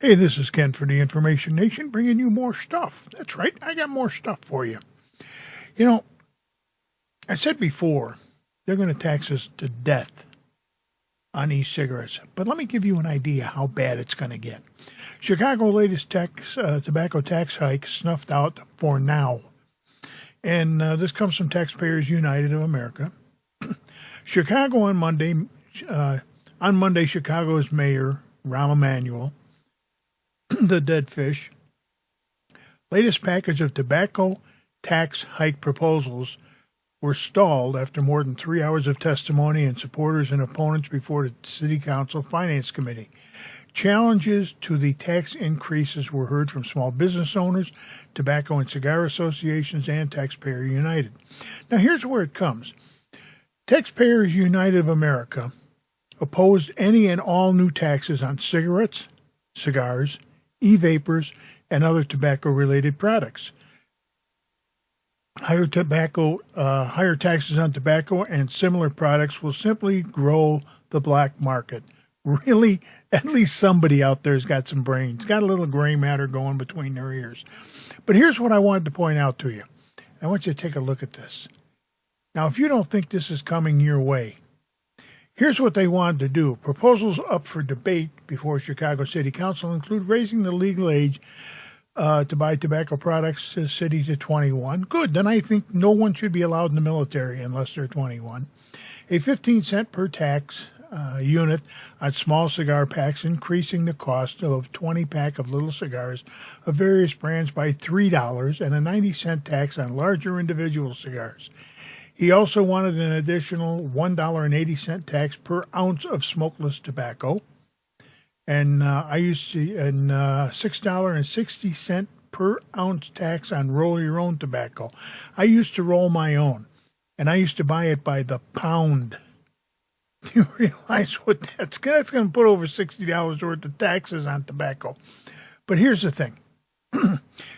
Hey, this is Ken for the Information Nation, bringing you more stuff. That's right, I got more stuff for you. You know, I said before, they're going to tax us to death on e-cigarettes. But let me give you an idea how bad it's going to get. Chicago's latest tobacco tax hike snuffed out for now. And this comes from Taxpayers United of America. Chicago on Monday, Chicago's Mayor, Rahm Emanuel, the dead fish, latest package of tobacco tax hike proposals were stalled after more than 3 hours of testimony and supporters and opponents before the City Council Finance Committee. Challenges to the tax increases were heard from small business owners, tobacco and cigar associations, and Taxpayer United. Now here's where it comes. Taxpayers United of America opposed any and all new taxes on cigarettes, cigars, e-vapors, and other tobacco-related products. Higher taxes on tobacco and similar products will simply grow the black market. Really, at least somebody out there's got some brains, got a little gray matter going between their ears. But here's what I wanted to point out to you. I want you to take a look at this. Now, if you don't think this is coming your way, here's what they wanted to do. Proposals up for debate before Chicago City Council include raising the legal age to buy tobacco products in the city to 21. Good. Then I think no one should be allowed in the military unless they're 21. A 15-cent per tax unit on small cigar packs, increasing the cost of a 20-pack of little cigars of various brands by $3, and a 90-cent tax on larger individual cigars. He also wanted an additional $1.80 tax per ounce of smokeless tobacco, and $6.60 per ounce tax on roll your own tobacco. I used to roll my own, and I used to buy it by the pound. Do you realize what that's going to put over $60 worth of taxes on tobacco? But here's the thing.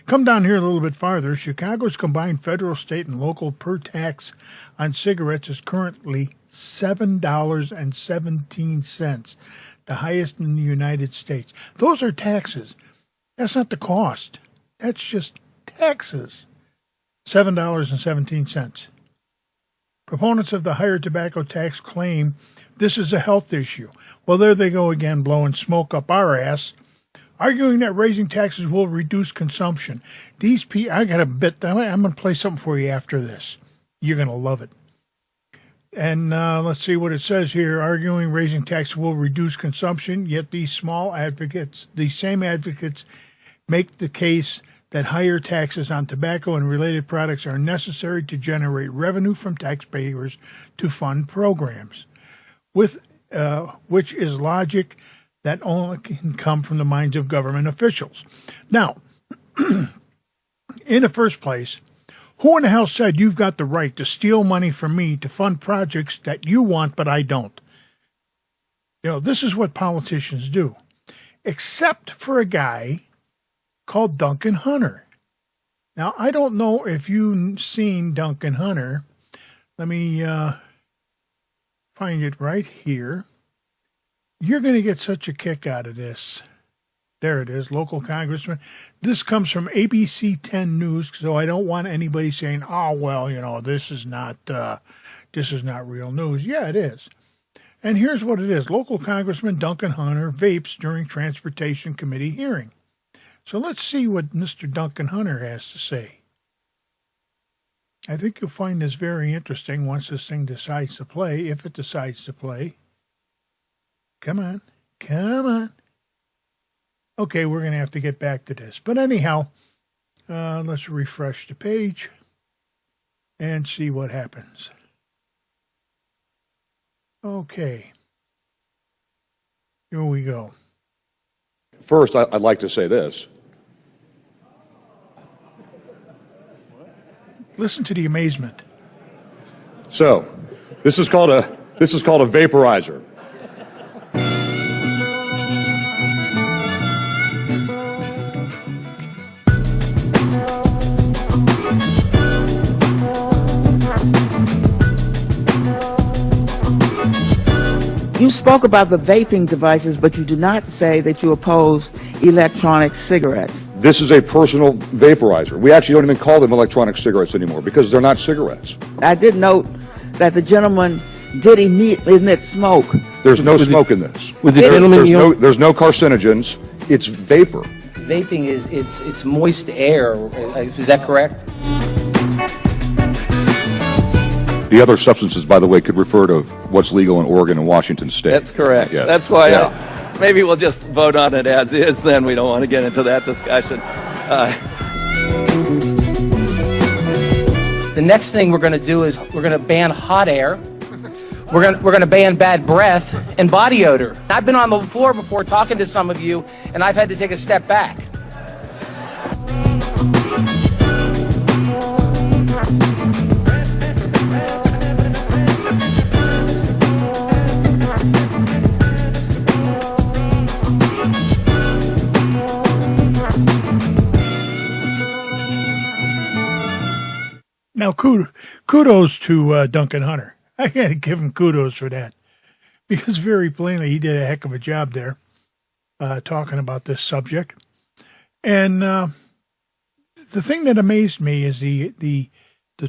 Come down here a little bit farther. Chicago's combined federal, state, and local per tax on cigarettes is currently $7.17, the highest in the United States. Those are taxes. That's not the cost. That's just taxes. $7.17. Proponents of the higher tobacco tax claim this is a health issue. Well, there they go again, blowing smoke up our ass, arguing that raising taxes will reduce consumption. These people, I got a bit, I'm going to play something for you after this. You're going to love it. And let's see what it says here. Arguing raising taxes will reduce consumption, yet these same advocates make the case that higher taxes on tobacco and related products are necessary to generate revenue from taxpayers to fund programs, which is logic that only can come from the minds of government officials. Now, in the first place, who in the hell said you've got the right to steal money from me to fund projects that you want but I don't? You know, this is what politicians do, except for a guy called Duncan Hunter. Now, I don't know if you've seen Duncan Hunter. Let me find it right here. You're going to get such a kick out of this. There it is, local congressman. This comes from ABC 10 News, so I don't want anybody saying, oh, well, you know, this is not real news. Yeah, it is. And here's what it is. Local Congressman Duncan Hunter vapes during Transportation Committee hearing. So let's see what Mr. Duncan Hunter has to say. I think you'll find this very interesting once this thing decides to play, if it decides to play. Come on. Okay, we're going to have to get back to this. But anyhow, let's refresh the page and see what happens. Okay. Here we go. First, I'd like to say this. Listen to the amazement. So, this is called a vaporizer. You spoke about the vaping devices, but you do not say that you oppose electronic cigarettes. This is a personal vaporizer. We actually don't even call them electronic cigarettes anymore because they're not cigarettes. I did note that the gentleman did emit smoke. There's no smoke in this. There's no carcinogens. It's vapor. Vaping is it's moist air. Is that correct? The other substances, by the way, could refer to what's legal in Oregon and Washington State. That's correct. Yes. That's why maybe we'll just vote on it as is then. We don't want to get into that discussion. The next thing we're going to do is we're going to ban hot air. We're going to ban bad breath and body odor. I've been on the floor before talking to some of you, and I've had to take a step back. Now, kudos to Duncan Hunter. I got to give him kudos for that, because very plainly he did a heck of a job there talking about this subject. And the thing that amazed me is the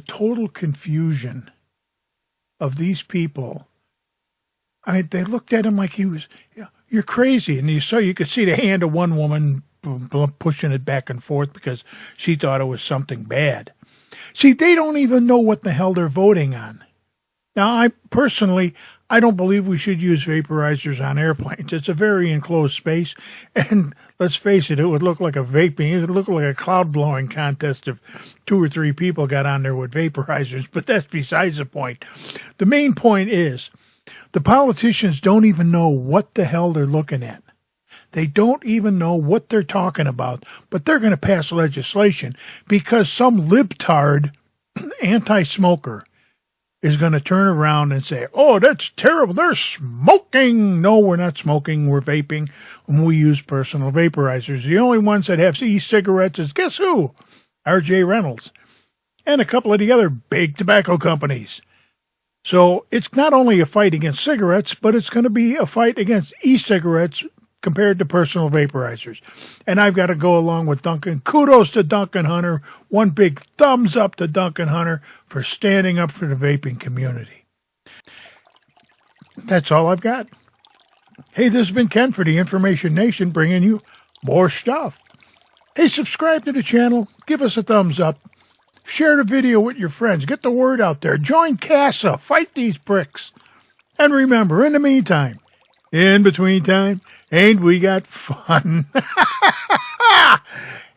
total confusion of these people. They looked at him like he was, you're crazy. And you could see the hand of one woman pushing it back and forth because she thought it was something bad. See, they don't even know what the hell they're voting on. Now, I don't believe we should use vaporizers on airplanes. It's a very enclosed space, and let's face it, it would look like it would look like a cloud blowing contest if 2 or 3 people got on there with vaporizers, but that's besides the point. The main point is, the politicians don't even know what the hell they're looking at. They don't even know what they're talking about, but they're going to pass legislation because some libtard anti-smoker is going to turn around and say, oh, that's terrible, they're smoking. No, we're not smoking, we're vaping, and we use personal vaporizers. The only ones that have e-cigarettes is, guess who? R.J. Reynolds and a couple of the other big tobacco companies. So it's not only a fight against cigarettes, but it's going to be a fight against e-cigarettes compared to personal vaporizers. And I've got to go along with Duncan. Kudos to Duncan Hunter. One big thumbs up to Duncan Hunter for standing up for the vaping community. That's all I've got. Hey, this has been Ken for the Information Nation, bringing you more stuff. Hey, subscribe to the channel. Give us a thumbs up. Share the video with your friends. Get the word out there. Join Casaa. Fight these pricks. And remember, in the meantime, in between time, ain't we got fun?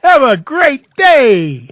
Have a great day.